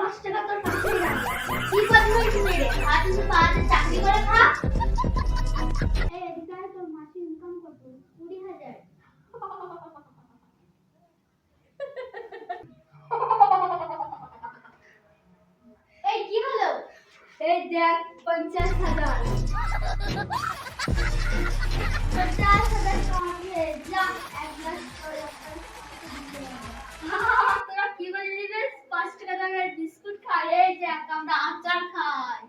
10 টাকা তোর কাছেই রাখবো। কি বদমাইশ মেয়ে রে, আর তুই 5 চাকরি করে খা। এই এদিকে আয়, তোর মাসে ইনকাম কত? 20,000। এই কি হলো? এই দেখ 50,000। 50,000 কমে যা, 1 লাখ করে তোরা কি বললি রে? 5 টাকা দামের বিস্কুট খাই, এই দেখ আমরা আচার খাই।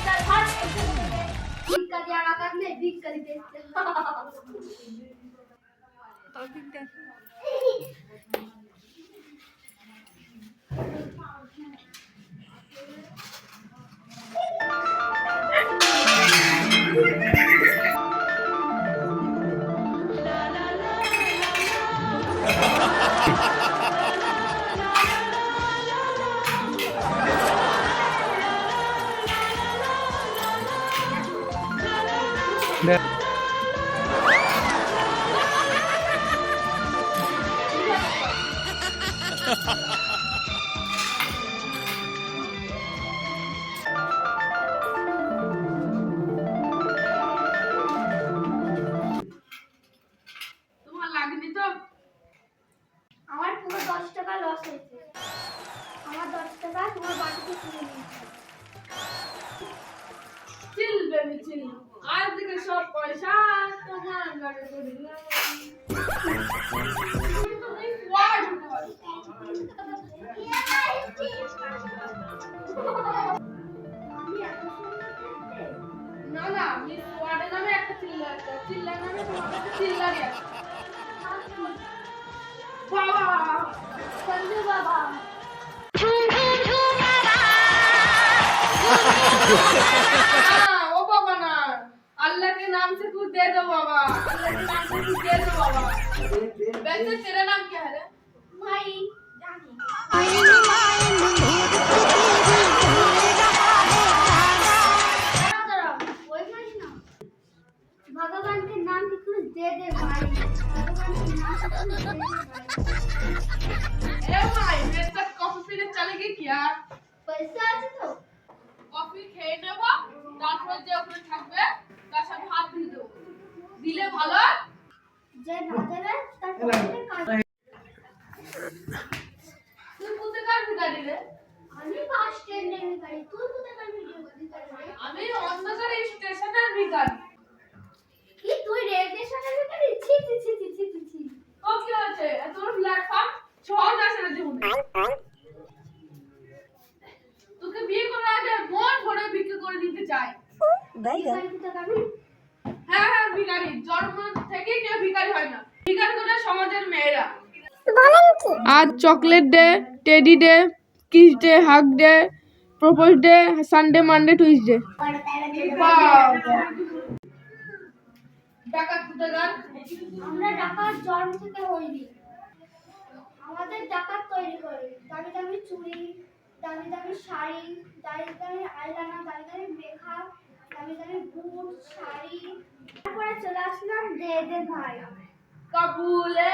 তার ভাত ভিক্ষা দিয়ে রাখার নেই, ভিক্ষা দিতে এসছে। তোমার লাগেনি তো? আমার পুরো 10 টাকা লস হয়েছে। আমার 10 টাকা তোমার বাড়িতে কিনে নিয়েছি। চিল বেবি চিল, আজ থেকে সব পয়সা তোমার ঘরে করে দিলাম। তুমি ওয়ার্ড আমি এত সুন্দর দেখতে। না না, মিস ওয়ার্ডের নামে একটা চিল্লার আছে, চিল্লার নামে তোমার কাছে চিল্লারই আছে। বাবা সঞ্জু বাবা। ও বাবা না, अल्लाह के नाम से कुछ दे दो बाबा, अल्लाह के नाम से कुछ दे दो बाबा। वैसे तेरा नाम क्या है रे? ভাই জানি দাঁড়াও, ওই ভাই না, भगवान के नाम पे कुछ दे दे भाई, भगवान के नाम पे कुछ दे दे भाई। ए भाई मेरे साथ कॉफी पीने चलेगी क्या? पैसा আছে তো? কফি খেয়ে নেবো, তারপর যে ওখানে থাকবে তার সাথে হাত দিয়ে দেবো, দিলে ভালো। যে না দেবে তার পকেটে কাজ। তুই কোথাকার ভিখারি রে? আমি বাস স্ট্যান্ডের ভিখারি, তুই কোথাকার ভিখারি? আমি অন্ধকার স্টেশনের ভিখারি। কি তুই রেল স্টেশনের ভিখারি? ছি ছি ছি ছি ছি ছি। ও কি হয়েছে? তোর প্ল্যাটফর্ম সহজ আছে না জীবনে? তোকে বিয়ে করার আগে মন ভরে ভিক্ষা করে দিতে চাই। ভিখারি কোথাকার? হ্যাঁ হ্যাঁ ভিখারি, জন্ম থেকে কেউ ভিখারি হয় না, ভিখারি করে সমাজের মেয়েরা। आज चॉकलेट डे, टेडी डे, किस day, hug day, propose day, Sunday Monday Tuesday. ডাকাত কোথাকার? আমরা ডাকাত জন্ম থেকে হইনি। আমাদের ডাকাত তৈরি করে দামি দামি চুড়ি, দামি দামি শাড়ি, দামি দামি আইলানা, দামি দামি মেকআপ, দামি দামি বুট শাড়ি। তারপরে চলে আসলাম দে দে ভাই। কাবুলে